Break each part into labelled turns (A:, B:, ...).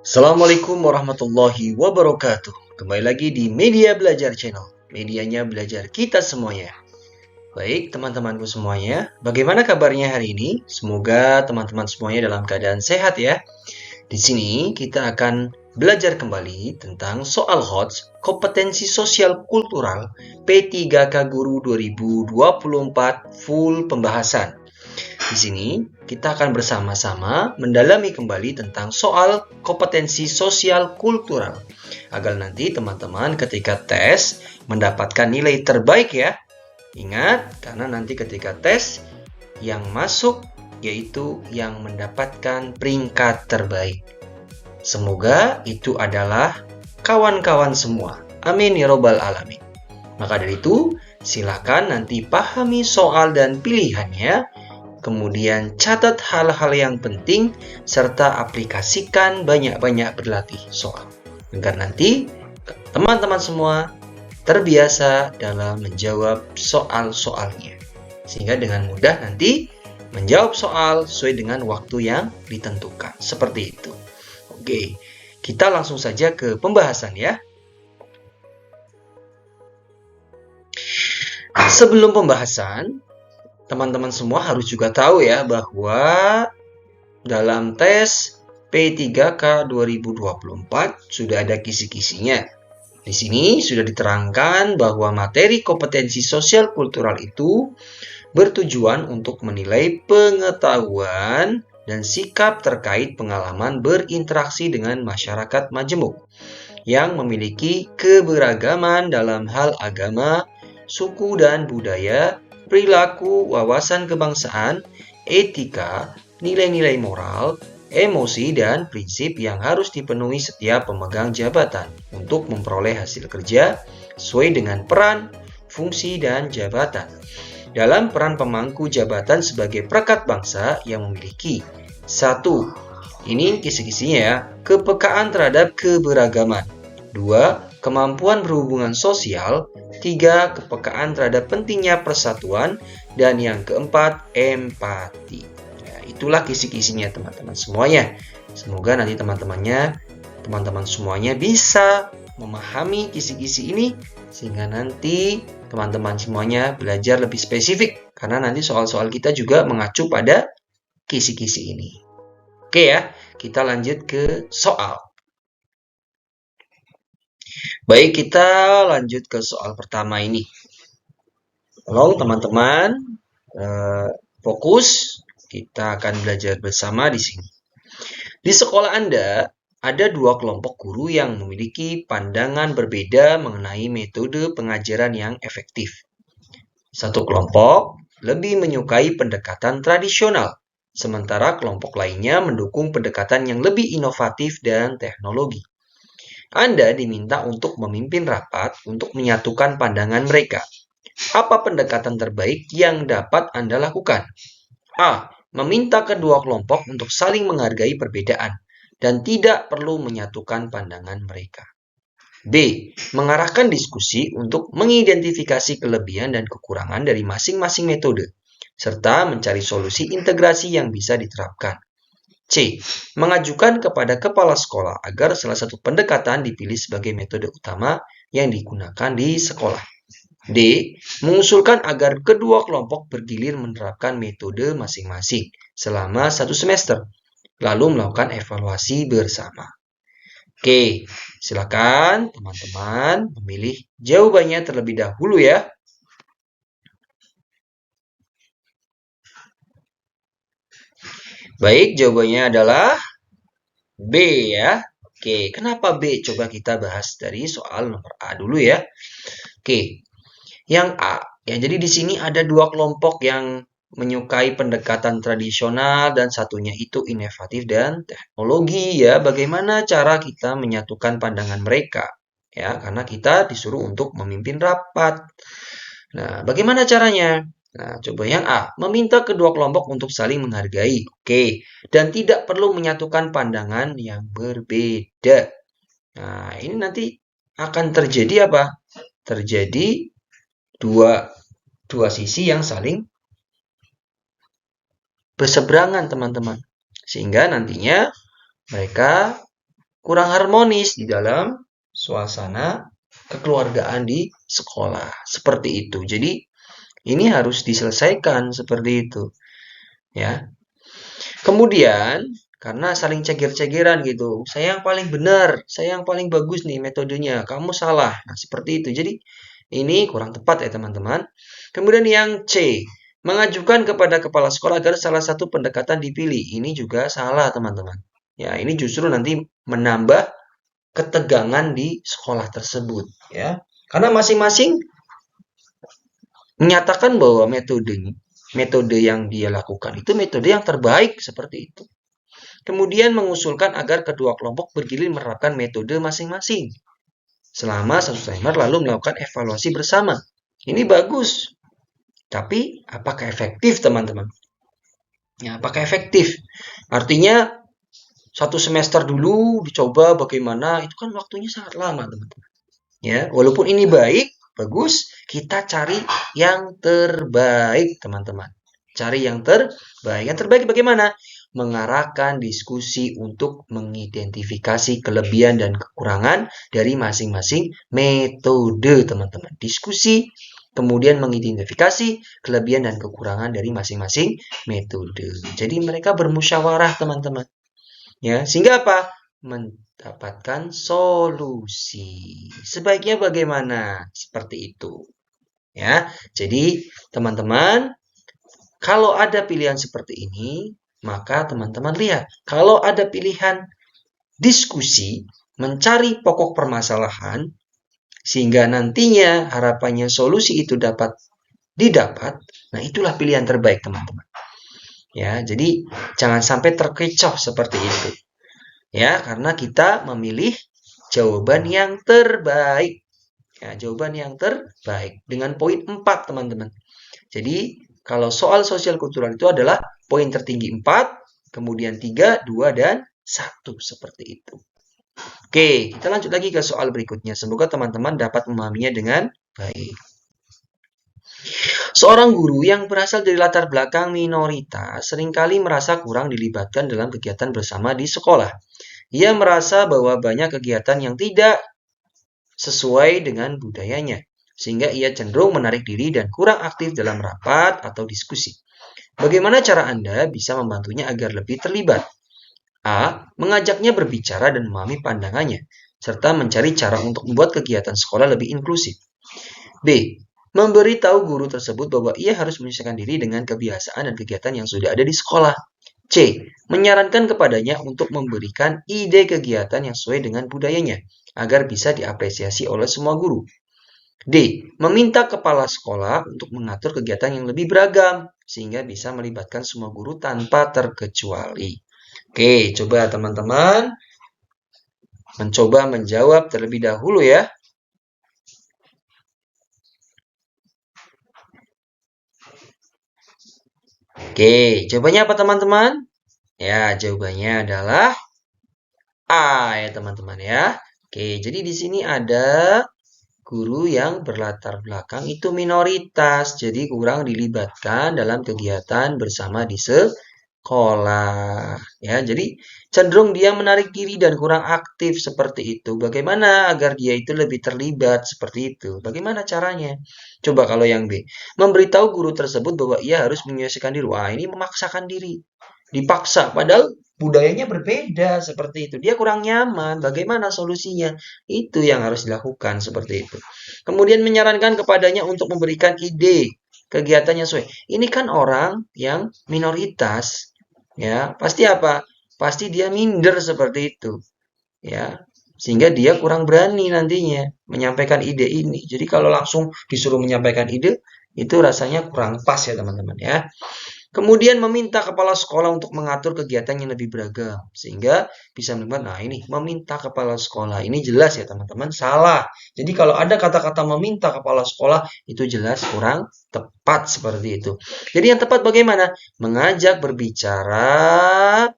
A: Assalamualaikum warahmatullahi wabarakatuh. Kembali lagi di Media Belajar Channel. Medianya belajar kita semuanya. Baik, teman-temanku semuanya. Bagaimana kabarnya hari ini? Semoga teman-teman semuanya dalam keadaan sehat ya. Di sini kita akan belajar kembali tentang soal HOTS Kompetensi Sosial Kultural P3K Guru 2024 full pembahasan. Di sini, kita akan bersama-sama mendalami kembali tentang soal kompetensi sosial kultural. Agar nanti teman-teman ketika tes mendapatkan nilai terbaik ya. Ingat, karena nanti ketika tes yang masuk yaitu yang mendapatkan peringkat terbaik. Semoga itu adalah kawan-kawan semua. Amin ya robbal alamin. Maka dari itu, silakan nanti pahami soal dan pilihannya. Kemudian catat hal-hal yang penting serta aplikasikan banyak-banyak berlatih soal. Agar nanti teman-teman semua terbiasa dalam menjawab soal-soalnya. Sehingga dengan mudah nanti menjawab soal sesuai dengan waktu yang ditentukan. Seperti itu. Oke, kita langsung saja ke pembahasan ya. Sebelum pembahasan, teman-teman semua harus juga tahu ya bahwa dalam tes P3K 2024 sudah ada kisi-kisinya. Di sini sudah diterangkan bahwa materi kompetensi sosial kultural itu bertujuan untuk menilai pengetahuan dan sikap terkait pengalaman berinteraksi dengan masyarakat majemuk yang memiliki keberagaman dalam hal agama, suku dan budaya, perilaku, wawasan kebangsaan, etika, nilai-nilai moral, emosi, dan prinsip yang harus dipenuhi setiap pemegang jabatan untuk memperoleh hasil kerja sesuai dengan peran, fungsi, dan jabatan. Dalam peran pemangku jabatan sebagai perekat bangsa yang memiliki 1. Ini kisi-kisinya ya, kepekaan terhadap keberagaman. 2. Kemampuan berhubungan sosial. 3. Kepekaan terhadap pentingnya persatuan. Dan yang keempat, empati. Ya, itulah kisi-kisinya teman-teman semuanya. Semoga nanti teman-teman semuanya bisa memahami kisi-kisi ini sehingga nanti teman-teman semuanya belajar lebih spesifik karena nanti soal-soal kita juga mengacu pada kisi-kisi ini. Oke ya, kita lanjut ke soal. Baik, kita lanjut ke soal pertama ini. Tolong teman-teman fokus, kita akan belajar bersama di sini. Di sekolah Anda, ada 2 kelompok guru yang memiliki pandangan berbeda mengenai metode pengajaran yang efektif. Satu kelompok lebih menyukai pendekatan tradisional, sementara kelompok lainnya mendukung pendekatan yang lebih inovatif dan teknologi. Anda diminta untuk memimpin rapat untuk menyatukan pandangan mereka. Apa pendekatan terbaik yang dapat Anda lakukan? A. Meminta kedua kelompok untuk saling menghargai perbedaan dan tidak perlu menyatukan pandangan mereka. B. Mengarahkan diskusi untuk mengidentifikasi kelebihan dan kekurangan dari masing-masing metode, serta mencari solusi integrasi yang bisa diterapkan. C. Mengajukan kepada kepala sekolah agar salah satu pendekatan dipilih sebagai metode utama yang digunakan di sekolah. D. Mengusulkan agar kedua kelompok bergilir menerapkan metode masing-masing selama 1 semester, lalu melakukan evaluasi bersama. Oke, silakan teman-teman memilih jawabannya terlebih dahulu ya. Baik, jawabannya adalah B ya. Oke, kenapa B? Coba kita bahas dari soal nomor A dulu ya. Oke, yang A. Ya, jadi di sini ada 2 kelompok yang menyukai pendekatan tradisional dan satunya itu inovatif dan teknologi ya. Bagaimana cara kita menyatukan pandangan mereka? Ya, karena kita disuruh untuk memimpin rapat. Nah, bagaimana caranya? Nah, coba yang A, meminta kedua kelompok untuk saling menghargai. Oke, dan tidak perlu menyatukan pandangan yang berbeda. Nah, ini nanti akan terjadi apa? Terjadi dua sisi yang saling berseberangan, teman-teman. Sehingga nantinya mereka kurang harmonis di dalam suasana kekeluargaan di sekolah. Seperti itu. Jadi ini harus diselesaikan seperti itu, ya. Kemudian karena saling cegir-cegiran gitu. Saya yang paling benar, saya yang paling bagus nih metodenya, kamu salah. Nah, seperti itu. Jadi ini kurang tepat ya teman-teman. Kemudian yang C, mengajukan kepada kepala sekolah agar salah satu pendekatan dipilih. Ini juga salah teman-teman. Ya, ini justru nanti menambah ketegangan di sekolah tersebut ya. Karena masing-masing menyatakan bahwa metode yang dia lakukan itu metode yang terbaik seperti itu. Kemudian mengusulkan agar kedua kelompok bergilir menerapkan metode masing-masing selama satu semester lalu melakukan evaluasi bersama. Ini bagus. Tapi apakah efektif teman-teman? Ya, apakah efektif? Artinya satu semester dulu dicoba bagaimana, itu kan waktunya sangat lama teman-teman. Ya, walaupun ini baik, bagus, kita cari yang terbaik teman-teman. Cari yang terbaik. Yang terbaik bagaimana? Mengarahkan diskusi untuk mengidentifikasi kelebihan dan kekurangan dari masing-masing metode teman-teman. Diskusi kemudian mengidentifikasi kelebihan dan kekurangan dari masing-masing metode. Jadi mereka bermusyawarah teman-teman. Ya, sehingga apa? Mendapatkan solusi. Sebaiknya bagaimana? Seperti itu. Ya. Jadi, teman-teman, kalau ada pilihan seperti ini, maka teman-teman lihat, kalau ada pilihan diskusi, mencari pokok permasalahan, sehingga nantinya harapannya solusi itu dapat didapat, nah itulah pilihan terbaik teman-teman. Ya, jadi jangan sampai terkecoh seperti itu. Ya, karena kita memilih jawaban yang terbaik. Ya, jawaban yang terbaik dengan poin 4, teman-teman. Jadi, kalau soal sosial kultural itu adalah poin tertinggi 4, kemudian 3, 2, dan 1. Seperti itu. Oke, kita lanjut lagi ke soal berikutnya. Semoga teman-teman dapat memahaminya dengan baik. Seorang guru yang berasal dari latar belakang minoritas seringkali merasa kurang dilibatkan dalam kegiatan bersama di sekolah. Ia merasa bahwa banyak kegiatan yang tidak sesuai dengan budayanya, sehingga ia cenderung menarik diri dan kurang aktif dalam rapat atau diskusi. Bagaimana cara Anda bisa membantunya agar lebih terlibat? A. Mengajaknya berbicara dan memahami pandangannya, serta mencari cara untuk membuat kegiatan sekolah lebih inklusif. B. Memberitahu guru tersebut bahwa ia harus menyesuaikan diri dengan kebiasaan dan kegiatan yang sudah ada di sekolah. C. Menyarankan kepadanya untuk memberikan ide kegiatan yang sesuai dengan budayanya, agar bisa diapresiasi oleh semua guru. D. Meminta kepala sekolah untuk mengatur kegiatan yang lebih beragam, sehingga bisa melibatkan semua guru tanpa terkecuali. Oke, coba teman-teman mencoba menjawab terlebih dahulu ya. Oke, jawabannya apa teman-teman? Ya, jawabannya adalah A ya teman-teman ya. Oke, jadi di sini ada guru yang berlatar belakang itu minoritas, jadi kurang dilibatkan dalam kegiatan bersama di sekolah. Ya, jadi cenderung dia menarik diri dan kurang aktif seperti itu. Bagaimana agar dia itu lebih terlibat seperti itu? Bagaimana caranya? Coba kalau yang B, memberitahu guru tersebut bahwa ia harus menyelesaikan diri. Wah, ini memaksakan diri. Dipaksa, padahal budayanya berbeda seperti itu. Dia kurang nyaman. Bagaimana solusinya? Itu yang harus dilakukan seperti itu. Kemudian menyarankan kepadanya untuk memberikan ide kegiatannya sesuai. Ini kan orang yang minoritas, ya. Pasti apa? Pasti dia minder seperti itu, ya. Sehingga dia kurang berani nantinya menyampaikan ide ini. Jadi kalau langsung disuruh menyampaikan ide, itu rasanya kurang pas ya teman-teman ya. Kemudian meminta kepala sekolah untuk mengatur kegiatan yang lebih beragam. Sehingga bisa melihat, nah ini meminta kepala sekolah. Ini jelas ya teman-teman, salah. Jadi kalau ada kata-kata meminta kepala sekolah, itu jelas kurang tepat seperti itu. Jadi yang tepat bagaimana? Mengajak berbicara.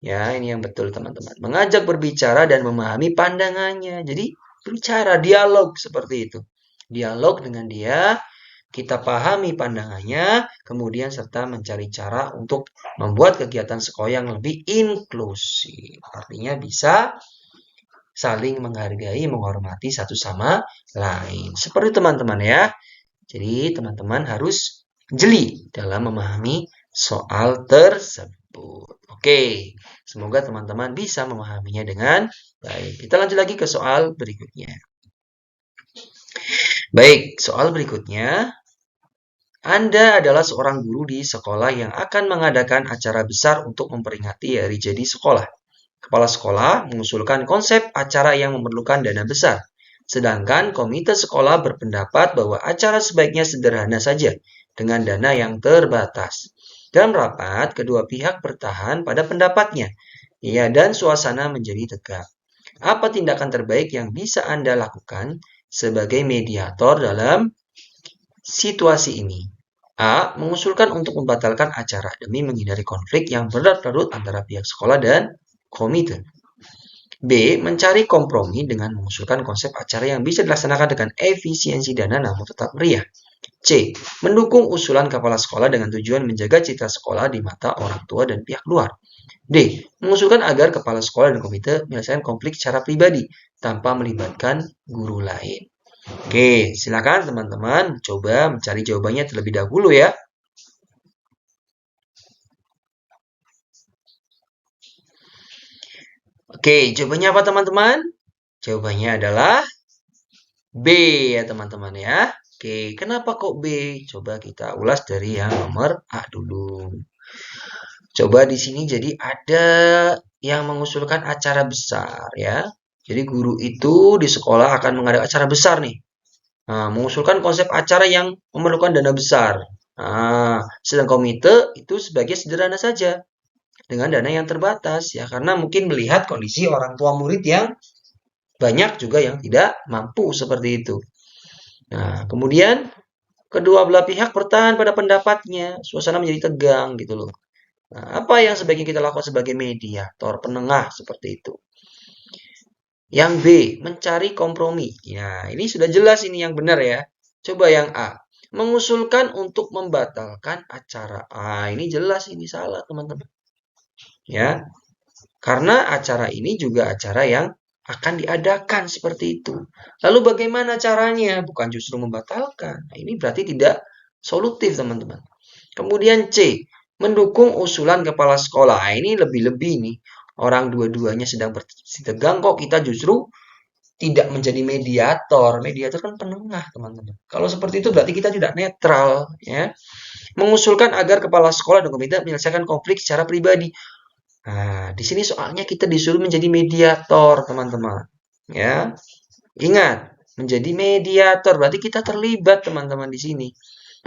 A: Ya, ini yang betul teman-teman. Mengajak berbicara dan memahami pandangannya. Jadi berbicara, dialog seperti itu. Dialog dengan dia, kita pahami pandangannya, kemudian serta mencari cara untuk membuat kegiatan sekolah yang lebih inklusif. Artinya bisa saling menghargai, menghormati satu sama lain. Seperti teman-teman ya. Jadi teman-teman harus jeli dalam memahami soal tersebut. Oke, semoga teman-teman bisa memahaminya dengan baik. Kita lanjut lagi ke soal berikutnya. Baik, soal berikutnya. Anda adalah seorang guru di sekolah yang akan mengadakan acara besar untuk memperingati hari jadi sekolah. Kepala sekolah mengusulkan konsep acara yang memerlukan dana besar. Sedangkan komite sekolah berpendapat bahwa acara sebaiknya sederhana saja dengan dana yang terbatas. Dalam rapat, kedua pihak bertahan pada pendapatnya. Ya, dan suasana menjadi tegak. Apa tindakan terbaik yang bisa Anda lakukan sebagai mediator dalam situasi ini? A. Mengusulkan untuk membatalkan acara demi menghindari konflik yang berlarut-larut antara pihak sekolah dan komite. B. Mencari kompromi dengan mengusulkan konsep acara yang bisa dilaksanakan dengan efisiensi dana namun tetap meriah. C. Mendukung usulan kepala sekolah dengan tujuan menjaga citra sekolah di mata orang tua dan pihak luar. D. Mengusulkan agar kepala sekolah dan komite menyelesaikan konflik secara pribadi tanpa melibatkan guru lain. Oke, silakan teman-teman coba mencari jawabannya terlebih dahulu ya. Oke, jawabannya apa teman-teman? Jawabannya adalah B ya teman-teman ya. Oke, kenapa kok B? Coba kita ulas dari yang nomor A dulu. Coba di sini jadi ada yang mengusulkan acara besar ya. Jadi guru itu di sekolah akan mengadakan acara besar nih. Nah, mengusulkan konsep acara yang memerlukan dana besar. Nah, sedang komite itu sebagai sederhana saja dengan dana yang terbatas ya karena mungkin melihat kondisi orang tua murid yang banyak juga yang tidak mampu seperti itu. Nah, kemudian kedua belah pihak bertahan pada pendapatnya, suasana menjadi tegang gitu loh. Nah, apa yang sebaiknya kita lakukan sebagai mediator penengah seperti itu? Yang B, mencari kompromi. Ya, ini sudah jelas ini yang benar ya. Coba yang A, mengusulkan untuk membatalkan acara. Ah, ini jelas ini salah, teman-teman. Ya, karena acara ini juga acara yang akan diadakan seperti itu. Lalu bagaimana caranya? Bukan justru membatalkan. Nah, ini berarti tidak solutif, teman-teman. Kemudian C, mendukung usulan kepala sekolah. Nah, ini lebih-lebih nih. Orang dua-duanya sedang tegang kok kita justru tidak menjadi mediator. Mediator kan penengah, teman-teman. Kalau seperti itu berarti kita tidak netral, ya. Mengusulkan agar kepala sekolah dan komite menyelesaikan konflik secara pribadi. Nah, di sini soalnya kita disuruh menjadi mediator, teman-teman. Ya, ingat, menjadi mediator berarti kita terlibat, teman-teman di sini.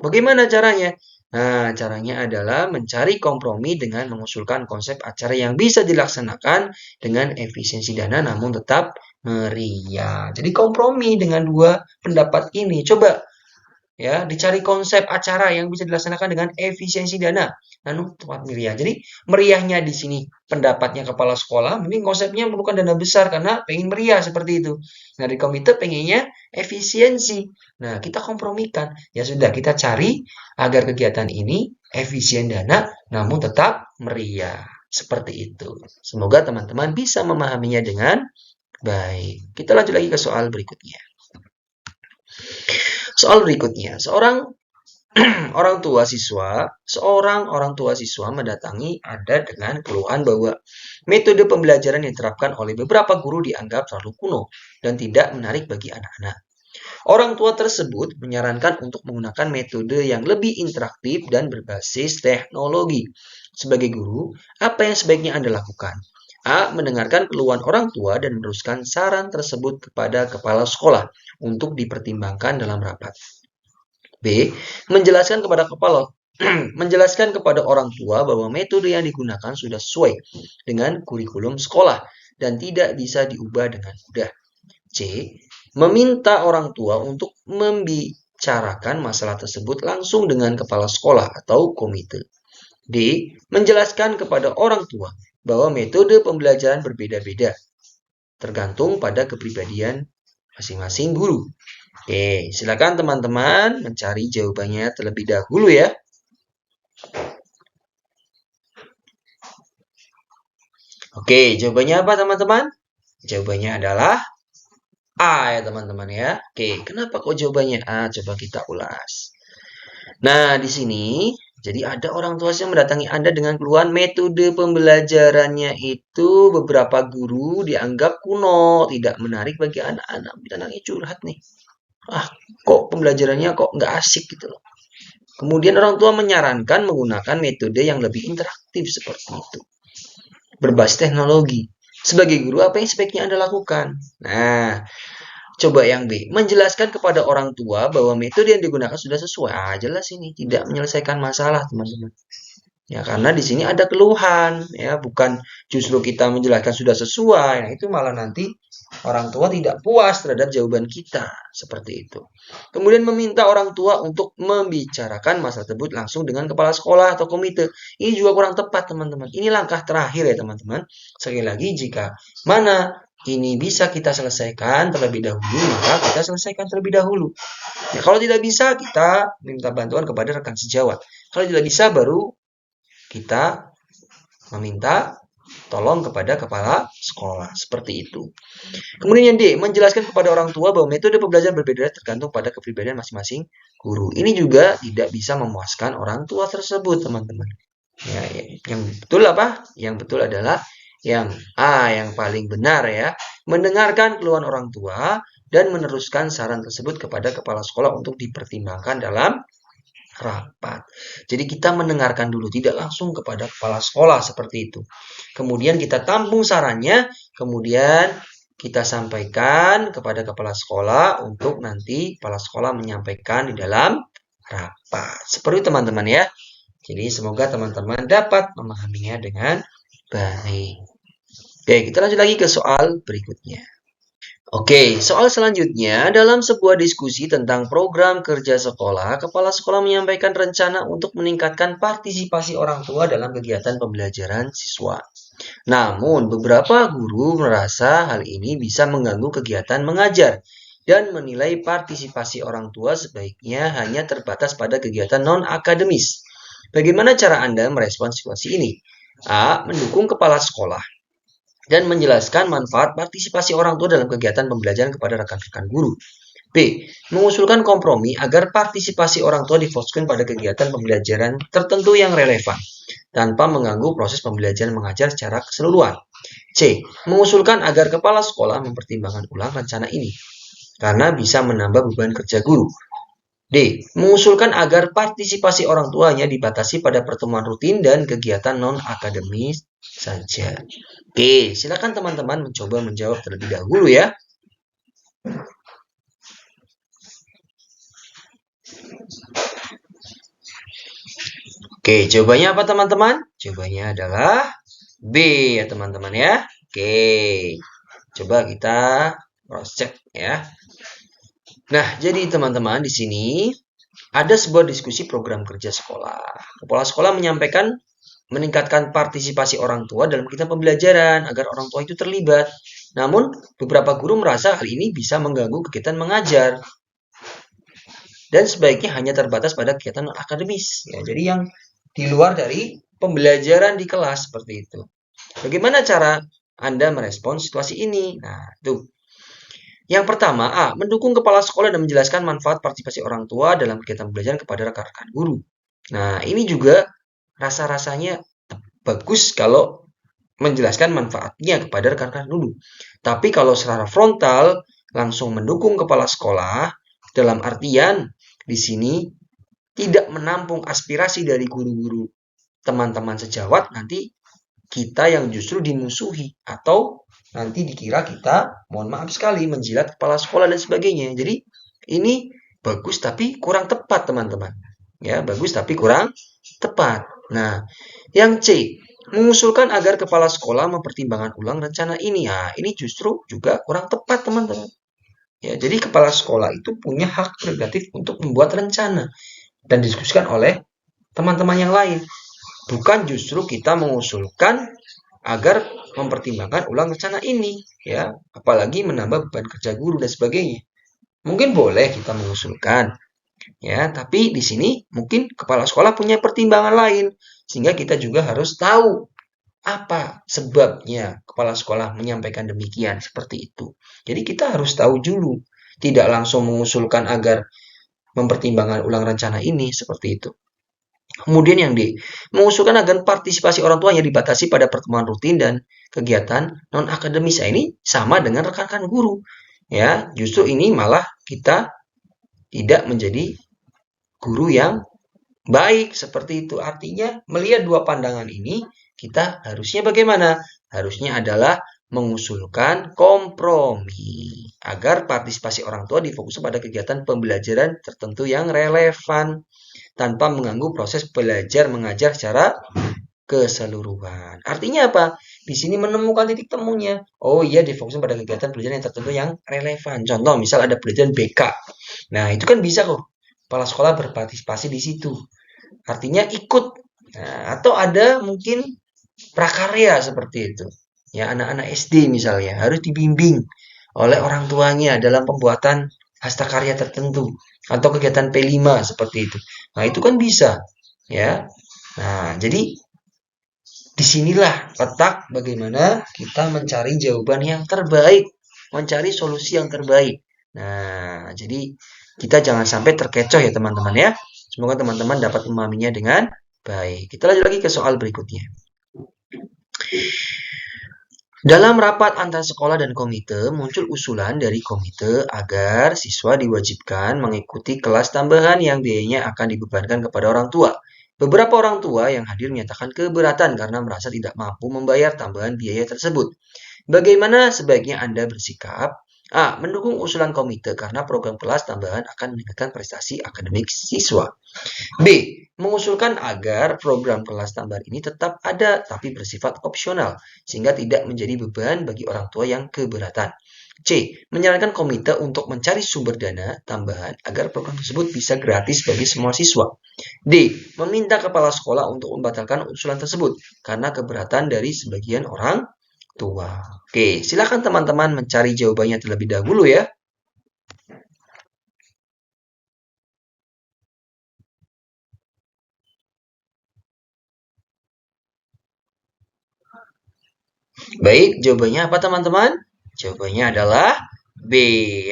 A: Bagaimana caranya? Nah, caranya adalah mencari kompromi dengan mengusulkan konsep acara yang bisa dilaksanakan dengan efisiensi dana namun tetap meriah. Jadi kompromi dengan dua pendapat ini. Coba ya dicari konsep acara yang bisa dilaksanakan dengan efisiensi dana namun tepat meriah. Jadi meriahnya di sini pendapatnya kepala sekolah mungkin konsepnya memerlukan dana besar karena pengen meriah seperti itu. Nah di komite pengennya efisiensi. Nah kita kompromikan ya sudah kita cari agar kegiatan ini efisien dana namun tetap meriah seperti itu. Semoga teman-teman bisa memahaminya dengan baik. Kita lanjut lagi ke soal berikutnya. Soal berikutnya, seorang orang tua siswa mendatangi Anda dengan keluhan bahwa metode pembelajaran yang diterapkan oleh beberapa guru dianggap terlalu kuno dan tidak menarik bagi anak-anak. Orang tua tersebut menyarankan untuk menggunakan metode yang lebih interaktif dan berbasis teknologi. Sebagai guru, apa yang sebaiknya Anda lakukan? A. Mendengarkan keluhan orang tua dan meneruskan saran tersebut kepada kepala sekolah untuk dipertimbangkan dalam rapat. B. Menjelaskan kepada orang tua bahwa metode yang digunakan sudah sesuai dengan kurikulum sekolah dan tidak bisa diubah dengan mudah. C. Meminta orang tua untuk membicarakan masalah tersebut langsung dengan kepala sekolah atau komite. D. Menjelaskan kepada orang tua bahwa metode pembelajaran berbeda-beda, tergantung pada kepribadian masing-masing guru. Oke, silakan teman-teman mencari jawabannya terlebih dahulu ya. Oke, jawabannya apa teman-teman? Jawabannya adalah A ya teman-teman ya. Oke, kenapa kok jawabannya A? Coba kita ulas. Nah, di sini jadi ada orang tua yang mendatangi Anda dengan keluhan metode pembelajarannya itu beberapa guru dianggap kuno, tidak menarik bagi anak-anak. Anaknya curhat nih. Ah, kok pembelajarannya kok nggak asik gitu loh. Kemudian orang tua menyarankan menggunakan metode yang lebih interaktif seperti itu. Berbasis teknologi. Sebagai guru, apa yang sebaiknya Anda lakukan? Nah, coba yang B. Menjelaskan kepada orang tua bahwa metode yang digunakan sudah sesuai. Ah, jelas ini. Tidak menyelesaikan masalah, teman-teman. Ya, karena di sini ada keluhan, ya, bukan justru kita menjelaskan sudah sesuai. Nah, itu malah nanti orang tua tidak puas terhadap jawaban kita, seperti itu. Kemudian meminta orang tua untuk membicarakan masalah tersebut langsung dengan kepala sekolah atau komite. Ini juga kurang tepat, teman-teman. Ini langkah terakhir ya, teman-teman. Sekali lagi, jika mana ini bisa kita selesaikan terlebih dahulu, maka kita selesaikan terlebih dahulu. Ya, kalau tidak bisa, kita minta bantuan kepada rekan sejawat. Kalau tidak bisa, baru kita meminta tolong kepada kepala sekolah. Seperti itu. Kemudian yang D, menjelaskan kepada orang tua bahwa metode pembelajaran berbeda tergantung pada kepribadian masing-masing guru. Ini juga tidak bisa memuaskan orang tua tersebut, teman-teman. Ya, yang betul apa? Yang betul adalah yang A, yang paling benar ya. Mendengarkan keluhan orang tua dan meneruskan saran tersebut kepada kepala sekolah untuk dipertimbangkan dalam rapat. Jadi kita mendengarkan dulu, tidak langsung kepada kepala sekolah seperti itu. Kemudian kita tampung sarannya, kemudian kita sampaikan kepada kepala sekolah untuk nanti kepala sekolah menyampaikan di dalam rapat. Seperti itu teman-teman ya. Jadi semoga teman-teman dapat memahaminya dengan baik. Oke, kita lanjut lagi ke soal berikutnya. Oke, soal selanjutnya, dalam sebuah diskusi tentang program kerja sekolah, kepala sekolah menyampaikan rencana untuk meningkatkan partisipasi orang tua dalam kegiatan pembelajaran siswa. Namun, beberapa guru merasa hal ini bisa mengganggu kegiatan mengajar dan menilai partisipasi orang tua sebaiknya hanya terbatas pada kegiatan non-akademis. Bagaimana cara Anda merespon situasi ini? A. Mendukung kepala sekolah dan menjelaskan manfaat partisipasi orang tua dalam kegiatan pembelajaran kepada rekan-rekan guru. B. Mengusulkan kompromi agar partisipasi orang tua difokuskan pada kegiatan pembelajaran tertentu yang relevan, tanpa mengganggu proses pembelajaran mengajar secara keseluruhan. C. Mengusulkan agar kepala sekolah mempertimbangkan ulang rencana ini, karena bisa menambah beban kerja guru. D. Mengusulkan agar partisipasi orang tua hanya dibatasi pada pertemuan rutin dan kegiatan non-akademis saja. Oke, silakan teman-teman mencoba menjawab terlebih dahulu ya. Oke, jawabannya apa teman-teman? Jawabannya adalah B ya teman-teman ya. Oke, coba kita cross check ya. Nah, jadi teman-teman di sini ada sebuah diskusi program kerja sekolah. Kepala sekolah menyampaikan meningkatkan partisipasi orang tua dalam kegiatan pembelajaran agar orang tua itu terlibat. Namun, beberapa guru merasa hal ini bisa mengganggu kegiatan mengajar dan sebaiknya hanya terbatas pada kegiatan akademis. Ya, jadi yang di luar dari pembelajaran di kelas seperti itu. Bagaimana cara Anda merespon situasi ini? Nah, itu. Yang pertama, A. Mendukung kepala sekolah dan menjelaskan manfaat partisipasi orang tua dalam kegiatan pembelajaran kepada rekan-rekan guru. Nah, ini juga rasa-rasanya bagus kalau menjelaskan manfaatnya kepada rekan-rekan guru. Tapi kalau secara frontal langsung mendukung kepala sekolah dalam artian di sini tidak menampung aspirasi dari guru-guru teman-teman sejawat, nanti kita yang justru dimusuhi atau nanti dikira kita, mohon maaf sekali, menjilat kepala sekolah dan sebagainya. Jadi ini bagus tapi kurang tepat teman-teman. Ya, bagus tapi kurang tepat. Nah, yang C, mengusulkan agar kepala sekolah mempertimbangkan ulang rencana ini. Ya, ini justru juga kurang tepat teman-teman. Ya, jadi kepala sekolah itu punya hak prerogatif untuk membuat rencana dan diskusikan oleh teman-teman yang lain. Bukan justru kita mengusulkan agar mempertimbangkan ulang rencana ini, ya, apalagi menambah beban kerja guru dan sebagainya. Mungkin boleh kita mengusulkan, ya, tapi di sini mungkin kepala sekolah punya pertimbangan lain, sehingga kita juga harus tahu Apa sebabnya kepala sekolah menyampaikan demikian seperti itu. Jadi kita harus tahu dulu, tidak langsung mengusulkan agar mempertimbangkan ulang rencana ini seperti itu. Kemudian yang D, mengusulkan agar partisipasi orang tuanya dibatasi pada pertemuan rutin dan kegiatan non akademis. Nah, ini sama dengan rekan-rekan guru. Ya, justru ini malah kita tidak menjadi guru yang baik seperti itu. Artinya melihat dua pandangan ini, kita harusnya bagaimana? Harusnya adalah mengusulkan kompromi agar partisipasi orang tua difokuskan pada kegiatan pembelajaran tertentu yang relevan tanpa mengganggu proses belajar mengajar secara keseluruhan. Artinya apa? Di sini menemukan titik temunya. Oh iya, difokuskan pada kegiatan pelajaran yang tertentu yang relevan. Contoh, misal ada pelajaran BK. Nah, itu kan bisa kok kepala sekolah berpartisipasi di situ. Artinya ikut. Nah, atau ada mungkin prakarya seperti itu. Ya, anak-anak SD misalnya harus dibimbing oleh orang tuanya dalam pembuatan hastakarya tertentu atau kegiatan P5 seperti itu. Nah, itu kan bisa, ya. Nah, jadi disinilah letak bagaimana kita mencari jawaban yang terbaik, mencari solusi yang terbaik. Nah, jadi kita jangan sampai terkecoh ya teman-teman ya. Semoga teman-teman dapat memahaminya dengan baik. Kita lanjut lagi ke soal berikutnya. Dalam rapat antar sekolah dan komite, muncul usulan dari komite agar siswa diwajibkan mengikuti kelas tambahan yang biayanya akan dibebankan kepada orang tua. Beberapa orang tua yang hadir menyatakan keberatan karena merasa tidak mampu membayar tambahan biaya tersebut. Bagaimana sebaiknya Anda bersikap? A. Mendukung usulan komite karena program kelas tambahan akan meningkatkan prestasi akademik siswa. B. Mengusulkan agar program kelas tambahan ini tetap ada tapi bersifat opsional sehingga tidak menjadi beban bagi orang tua yang keberatan. C. Menyarankan komite untuk mencari sumber dana tambahan agar program tersebut bisa gratis bagi semua siswa. D. Meminta kepala sekolah untuk membatalkan usulan tersebut karena keberatan dari sebagian orang tua. Oke, silakan teman-teman mencari jawabannya terlebih dahulu ya. Baik, jawabannya apa teman-teman? Jawabannya adalah B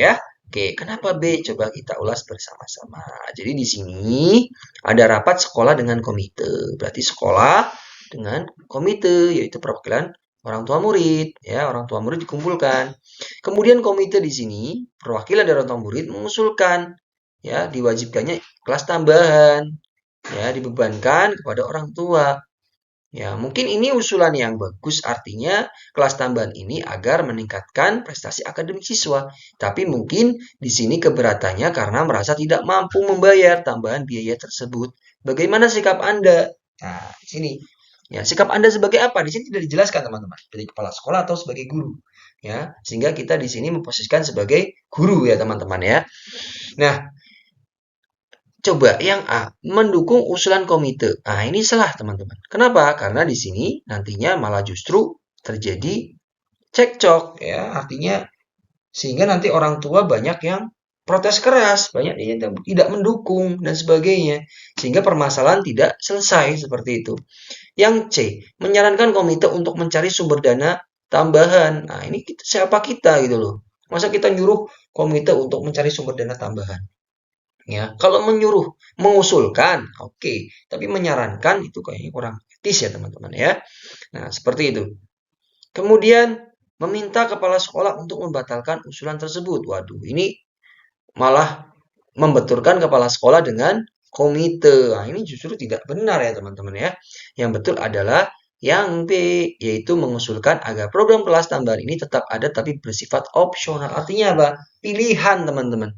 A: ya. Oke, kenapa B? Coba kita ulas bersama-sama. Jadi di sini ada rapat sekolah dengan komite. Berarti sekolah dengan komite, yaitu perwakilan orang tua murid. Ya, orang tua murid dikumpulkan. Kemudian komite di sini, perwakilan dari orang tua murid mengusulkan ya diwajibkannya kelas tambahan ya dibebankan kepada orang tua. Ya, mungkin ini usulan yang bagus, artinya kelas tambahan ini agar meningkatkan prestasi akademik siswa. Tapi mungkin di sini keberatannya karena merasa tidak mampu membayar tambahan biaya tersebut. Bagaimana sikap Anda? Nah, di sini. Ya, sikap Anda sebagai apa? Di sini tidak dijelaskan, teman-teman. Dari kepala sekolah atau sebagai guru. Ya, sehingga kita di sini memposisikan sebagai guru ya, teman-teman ya. Nah, coba yang A, mendukung usulan komite. Nah, ini salah, teman-teman. Kenapa? Karena di sini nantinya malah justru terjadi cekcok, ya. Artinya sehingga nanti orang tua banyak yang protes keras, banyak yang tidak mendukung dan sebagainya. Sehingga permasalahan tidak selesai seperti itu. Yang C, menyarankan komite untuk mencari sumber dana tambahan. Nah, ini siapa kita gitu loh. Masa kita nyuruh komite untuk mencari sumber dana tambahan? Ya, kalau menyuruh, mengusulkan, oke. Tapi menyarankan itu kayaknya kurang etis ya teman-teman ya. Nah, seperti itu. Kemudian meminta kepala sekolah untuk membatalkan usulan tersebut. Waduh, ini malah membenturkan kepala sekolah dengan komite. Nah, ini justru tidak benar ya teman-teman ya. Yang betul adalah yang B, yaitu mengusulkan agar program kelas tambahan ini tetap ada tapi bersifat opsional. Artinya apa? Pilihan teman-teman.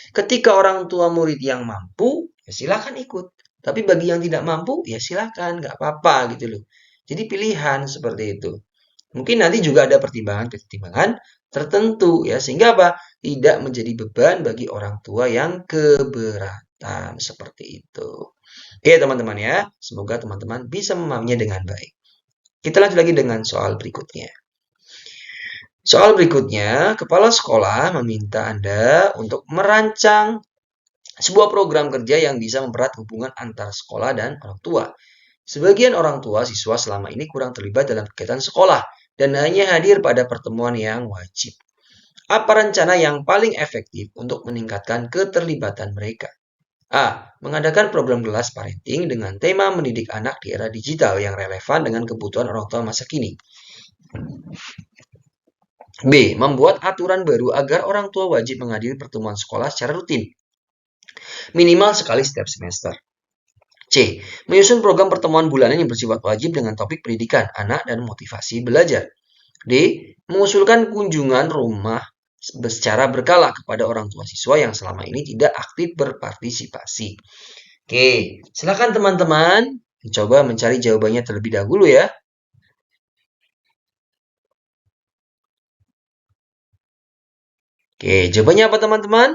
A: Ketika orang tua murid yang mampu, ya silakan ikut. Tapi bagi yang tidak mampu, ya silakan, nggak apa-apa gitu loh. Jadi pilihan seperti itu. Mungkin nanti juga ada pertimbangan-pertimbangan tertentu ya, sehingga apa? Tidak menjadi beban bagi orang tua yang keberatan seperti itu. Oke teman-teman ya, semoga teman-teman bisa memahaminya dengan baik. Kita lanjut lagi dengan soal berikutnya. Soal berikutnya, kepala sekolah meminta Anda untuk merancang sebuah program kerja yang bisa mempererat hubungan antar sekolah dan orang tua. Sebagian orang tua siswa selama ini kurang terlibat dalam kegiatan sekolah dan hanya hadir pada pertemuan yang wajib. Apa rencana yang paling efektif untuk meningkatkan keterlibatan mereka? A. Mengadakan program kelas parenting dengan tema mendidik anak di era digital yang relevan dengan kebutuhan orang tua masa kini. B. Membuat aturan baru agar orang tua wajib menghadiri pertemuan sekolah secara rutin, minimal sekali setiap semester. C. Menyusun program pertemuan bulanan yang bersifat wajib dengan topik pendidikan anak dan motivasi belajar. D. Mengusulkan kunjungan rumah secara berkala kepada orang tua siswa yang selama ini tidak aktif berpartisipasi. Oke, silakan teman-teman coba mencari jawabannya terlebih dahulu ya. Oke, jawabannya apa teman-teman?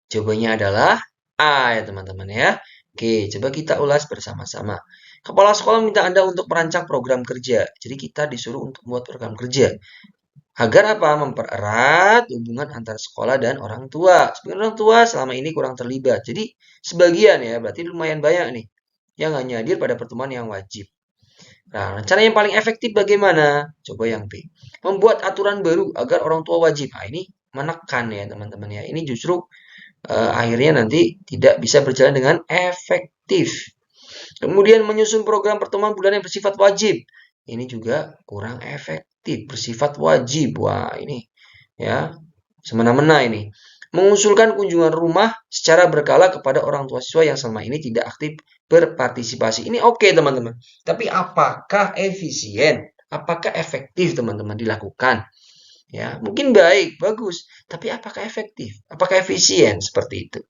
A: Jawabannya adalah A ya teman-teman ya. Oke, coba kita ulas bersama-sama. Kepala sekolah meminta Anda untuk merancang program kerja. Jadi kita disuruh untuk membuat program kerja. Agar apa? Mempererat hubungan antara sekolah dan orang tua. Sebagian orang tua selama ini kurang terlibat. Jadi sebagian ya, berarti lumayan banyak nih yang hanya hadir pada pertemuan yang wajib. Nah, cara yang paling efektif bagaimana? Coba yang B. Membuat aturan baru agar orang tua wajib. Nah, ini menekan ya teman-teman ya. Ini justru akhirnya nanti tidak bisa berjalan dengan efektif. Kemudian menyusun program pertemuan bulanan yang bersifat wajib. Ini juga kurang efektif, bersifat wajib. Wah, ini ya semena-mena ini. Mengusulkan kunjungan rumah secara berkala kepada orang tua siswa yang selama ini tidak aktif berpartisipasi. Ini oke, teman-teman. Tapi apakah efisien? Apakah efektif, teman-teman, dilakukan? Ya, mungkin baik, bagus, tapi apakah efektif? Apakah efisien seperti itu?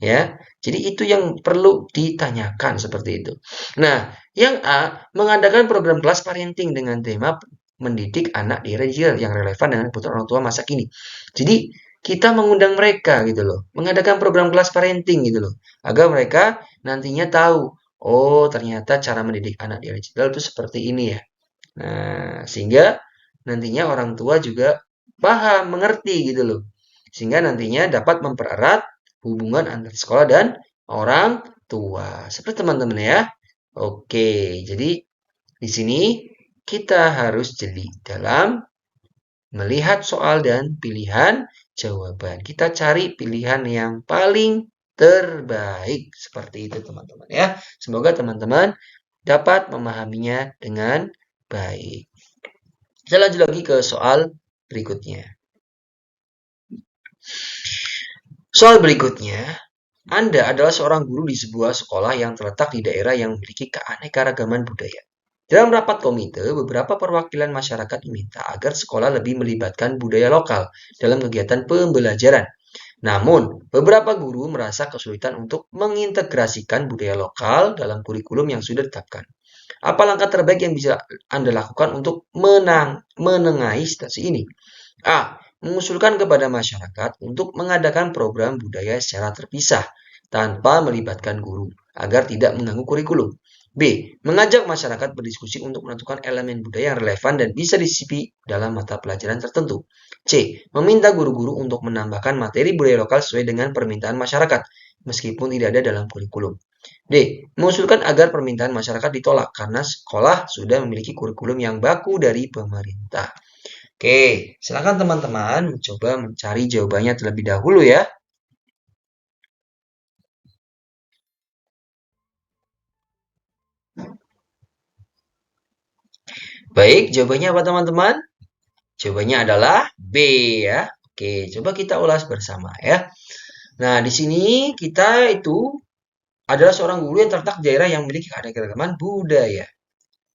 A: Ya, jadi itu yang perlu ditanyakan seperti itu. Nah, yang A, mengadakan program kelas parenting dengan tema mendidik anak di era digital yang relevan dengan kebutuhan orang tua masa kini. Jadi, kita mengundang mereka gitu loh, mengadakan program kelas parenting gitu loh, agar mereka nantinya tahu, oh ternyata cara mendidik anak di era digital itu seperti ini ya. Nah, sehingga nantinya orang tua juga paham, mengerti gitu loh. Sehingga nantinya dapat mempererat hubungan antar sekolah dan orang tua. Seperti teman-teman ya. Oke, jadi di sini kita harus jeli dalam melihat soal dan pilihan jawaban. Kita cari pilihan yang paling terbaik. Seperti itu teman-teman ya. Semoga teman-teman dapat memahaminya dengan baik. Kita lanjut lagi ke soal berikutnya. Soal berikutnya, Anda adalah seorang guru di sebuah sekolah yang terletak di daerah yang memiliki keanekaragaman budaya. Dalam rapat komite, beberapa perwakilan masyarakat meminta agar sekolah lebih melibatkan budaya lokal dalam kegiatan pembelajaran. Namun, beberapa guru merasa kesulitan untuk mengintegrasikan budaya lokal dalam kurikulum yang sudah ditetapkan. Apa langkah terbaik yang bisa Anda lakukan untuk menengahi situasi ini? A. Mengusulkan kepada masyarakat untuk mengadakan program budaya secara terpisah tanpa melibatkan guru agar tidak mengganggu kurikulum. B. Mengajak masyarakat berdiskusi untuk menentukan elemen budaya yang relevan dan bisa disisipi dalam mata pelajaran tertentu. C. Meminta guru-guru untuk menambahkan materi budaya lokal sesuai dengan permintaan masyarakat, meskipun tidak ada dalam kurikulum. D. Mengusulkan agar permintaan masyarakat ditolak karena sekolah sudah memiliki kurikulum yang baku dari pemerintah. Oke, silakan teman-teman mencoba mencari jawabannya terlebih dahulu ya. Baik, jawabannya apa teman-teman? Jawabannya adalah B ya. Oke, coba kita ulas bersama ya. Nah, di sini kita itu adalah seorang guru yang terletak di daerah yang memiliki keanekaragaman budaya.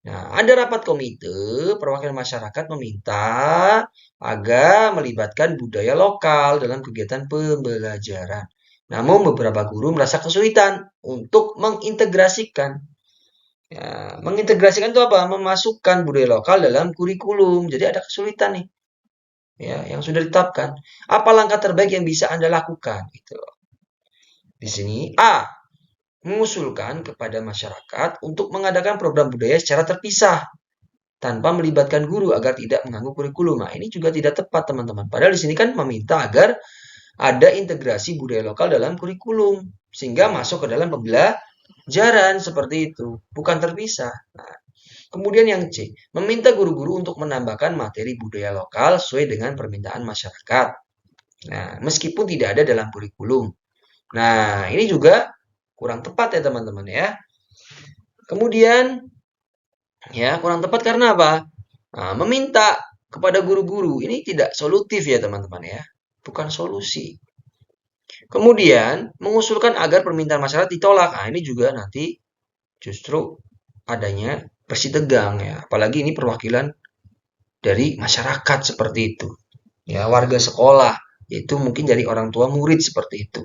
A: Nah, ada rapat komite, perwakilan masyarakat meminta agar melibatkan budaya lokal dalam kegiatan pembelajaran. Namun beberapa guru merasa kesulitan untuk mengintegrasikan. Ya, mengintegrasikan itu apa? Memasukkan budaya lokal dalam kurikulum. Jadi ada kesulitan nih, ya, yang sudah ditetapkan. Apa langkah terbaik yang bisa Anda lakukan? Gitu. Di sini A. Mengusulkan kepada masyarakat untuk mengadakan program budaya secara terpisah tanpa melibatkan guru agar tidak mengganggu kurikulum. Nah, ini juga tidak tepat, teman-teman. Padahal di sini kan meminta agar ada integrasi budaya lokal dalam kurikulum sehingga masuk ke dalam Jaran seperti itu, bukan terpisah. Nah, kemudian yang C, meminta guru-guru untuk menambahkan materi budaya lokal sesuai dengan permintaan masyarakat. Nah, meskipun tidak ada dalam kurikulum. Nah, ini juga kurang tepat ya teman-teman ya. Kemudian ya kurang tepat karena apa? Nah, meminta kepada guru-guru ini tidak solutif ya teman-teman ya. Bukan solusi. Kemudian mengusulkan agar permintaan masyarakat ditolak. Nah, ini juga nanti justru adanya bersih tegang ya. Apalagi ini perwakilan dari masyarakat seperti itu. Ya, warga sekolah, itu mungkin dari orang tua murid seperti itu.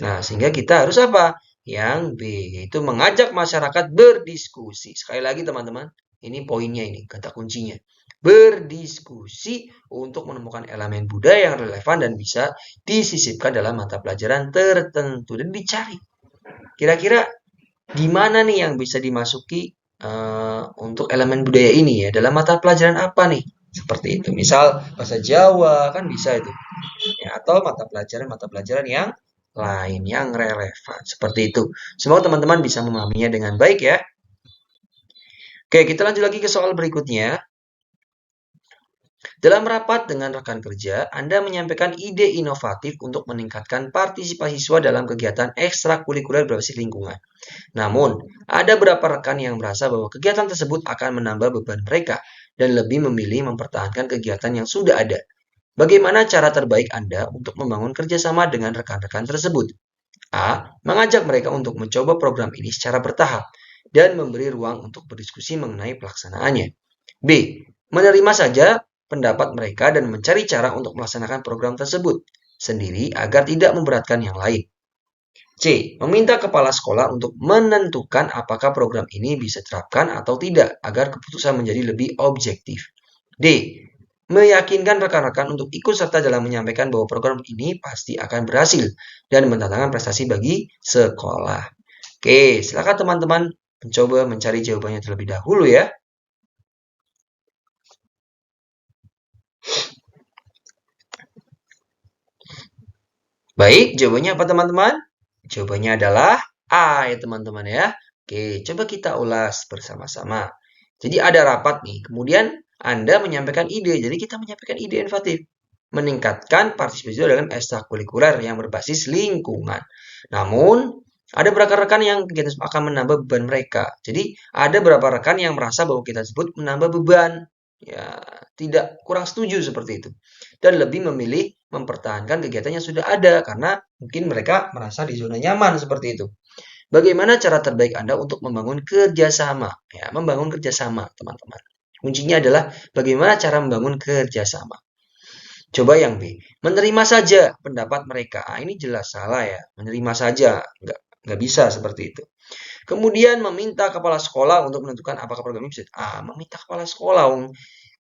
A: Nah, sehingga kita harus apa? Yang B, itu mengajak masyarakat berdiskusi. Sekali lagi teman-teman, ini poinnya ini, kata kuncinya. Berdiskusi untuk menemukan elemen budaya yang relevan dan bisa disisipkan dalam mata pelajaran tertentu. Dan dicari, kira-kira di mana nih yang bisa dimasuki untuk elemen budaya ini ya? Dalam mata pelajaran apa nih? Seperti itu. Misal bahasa Jawa kan bisa itu. Ya, atau mata pelajaran yang lain yang relevan. Seperti itu. Semoga teman-teman bisa memahaminya dengan baik ya. Oke, kita lanjut lagi ke soal berikutnya. Dalam rapat dengan rekan kerja, Anda menyampaikan ide inovatif untuk meningkatkan partisipasi siswa dalam kegiatan ekstrakurikuler berbasis lingkungan. Namun, ada beberapa rekan yang merasa bahwa kegiatan tersebut akan menambah beban mereka dan lebih memilih mempertahankan kegiatan yang sudah ada. Bagaimana cara terbaik Anda untuk membangun kerjasama dengan rekan-rekan tersebut? A. Mengajak mereka untuk mencoba program ini secara bertahap dan memberi ruang untuk berdiskusi mengenai pelaksanaannya. B. Menerima saja pendapat mereka dan mencari cara untuk melaksanakan program tersebut sendiri agar tidak memberatkan yang lain. C. Meminta kepala sekolah untuk menentukan apakah program ini bisa diterapkan atau tidak agar keputusan menjadi lebih objektif. D. Meyakinkan rekan-rekan untuk ikut serta dalam menyampaikan bahwa program ini pasti akan berhasil dan mendatangkan prestasi bagi sekolah. Oke, silakan teman-teman mencoba mencari jawabannya terlebih dahulu ya. Baik, jawabannya apa teman-teman? Jawabannya adalah A ya teman-teman ya. Oke, coba kita ulas bersama-sama. Jadi ada rapat nih, kemudian Anda menyampaikan ide. Jadi kita menyampaikan ide inovatif. Meningkatkan partisipasi dalam ekstrakurikuler yang berbasis lingkungan. Namun, ada beberapa rekan yang kegiatan akan menambah beban mereka. Jadi, ada beberapa rekan yang merasa bahwa kita sebut menambah beban. Ya, tidak kurang setuju seperti itu. Dan lebih memilih mempertahankan kegiatan yang sudah ada karena mungkin mereka merasa di zona nyaman seperti itu. Bagaimana cara terbaik Anda untuk membangun kerjasama? Ya, membangun kerjasama, teman-teman. Kuncinya adalah bagaimana cara membangun kerjasama. Coba yang B, menerima saja pendapat mereka. Ah, ini jelas salah ya, menerima saja, nggak bisa seperti itu. Kemudian meminta kepala sekolah untuk menentukan apakah program ini bisa. Meminta kepala sekolah,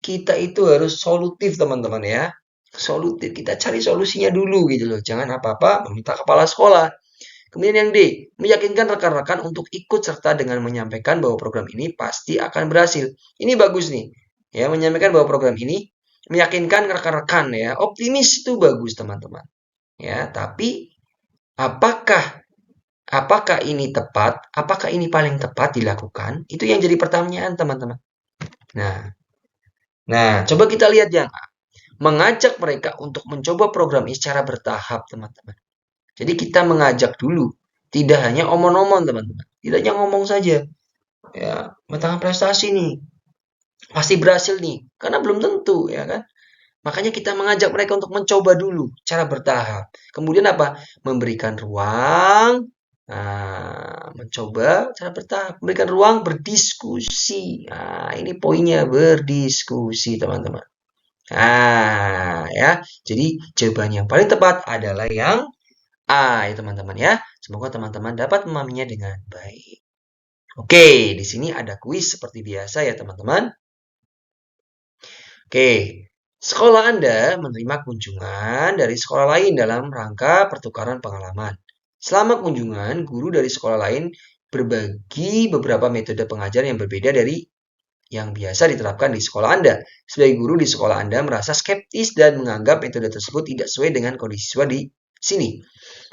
A: kita itu harus solutif teman-teman ya. Solutif, kita cari solusinya dulu gitu loh. Jangan apa-apa meminta kepala sekolah. Kemudian yang D, meyakinkan rekan-rekan untuk ikut serta dengan menyampaikan bahwa program ini pasti akan berhasil. Ini bagus nih. Ya, menyampaikan bahwa program ini meyakinkan rekan-rekan ya. Optimis itu bagus teman-teman. Ya, tapi apakah apakah ini tepat? Apakah ini paling tepat dilakukan? Itu yang jadi pertanyaan teman-teman. Nah, coba kita lihat yang A. Mengajak mereka untuk mencoba program ini secara bertahap, teman-teman. Jadi kita mengajak dulu, tidak hanya omong-omong, teman-teman. Tidak hanya ngomong saja. Ya, mendatangkan prestasi nih. Pasti berhasil nih, karena belum tentu, ya kan? Makanya kita mengajak mereka untuk mencoba dulu, cara bertahap. Kemudian apa? Memberikan ruang, mencoba cara bertahap. Memberikan ruang berdiskusi. Nah, ini poinnya, berdiskusi, teman-teman. Nah, ya. Jadi jawaban yang paling tepat adalah yang A, ya teman-teman ya. Semoga teman-teman dapat memahaminya dengan baik. Oke, di sini ada kuis seperti biasa ya teman-teman. Oke, sekolah Anda menerima kunjungan dari sekolah lain dalam rangka pertukaran pengalaman. Selama kunjungan, guru dari sekolah lain berbagi beberapa metode pengajaran yang berbeda dari yang biasa diterapkan di sekolah Anda. Sebagai guru di sekolah Anda merasa skeptis dan menganggap metode tersebut tidak sesuai dengan kondisi siswa di sini.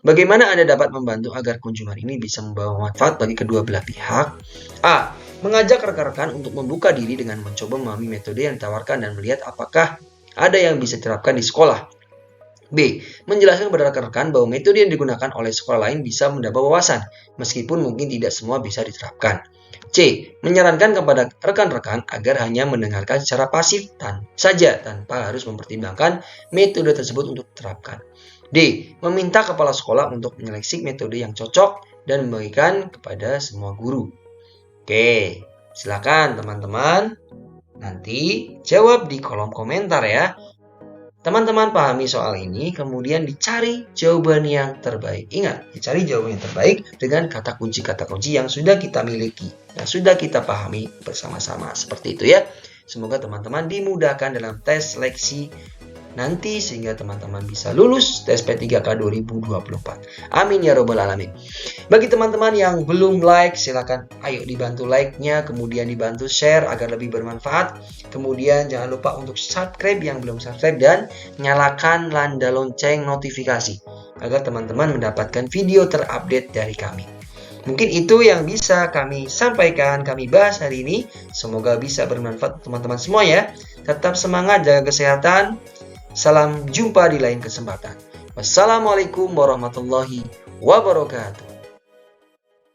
A: Bagaimana Anda dapat membantu agar kunjungan ini bisa membawa manfaat bagi kedua belah pihak? A. Mengajak rekan-rekan untuk membuka diri dengan mencoba memahami metode yang ditawarkan dan melihat apakah ada yang bisa diterapkan di sekolah. B. Menjelaskan kepada rekan-rekan bahwa metode yang digunakan oleh sekolah lain bisa mendapat wawasan, meskipun mungkin tidak semua bisa diterapkan. C. Menyarankan kepada rekan-rekan agar hanya mendengarkan secara pasif saja tanpa harus mempertimbangkan metode tersebut untuk diterapkan. D. Meminta kepala sekolah untuk menyeleksi metode yang cocok dan membagikan kepada semua guru. Oke, silakan teman-teman nanti jawab di kolom komentar ya. Teman-teman pahami soal ini, kemudian dicari jawaban yang terbaik. Ingat, dicari jawaban yang terbaik dengan kata kunci yang sudah kita miliki, yang sudah kita pahami bersama-sama. Seperti itu ya. Semoga teman-teman dimudahkan dalam tes seleksi nanti sehingga teman-teman bisa lulus tes P3K 2024. Amin ya robbal alamin. Bagi teman-teman yang belum like, silakan ayo dibantu like-nya, kemudian dibantu share agar lebih bermanfaat. Kemudian jangan lupa untuk subscribe yang belum subscribe dan nyalakan tanda lonceng notifikasi agar teman-teman mendapatkan video terupdate dari kami. Mungkin itu yang bisa kami sampaikan, kami bahas hari ini. Semoga bisa bermanfaat teman-teman semua ya. Tetap semangat, jaga kesehatan. Salam jumpa di lain kesempatan. Wassalamualaikum warahmatullahi wabarakatuh.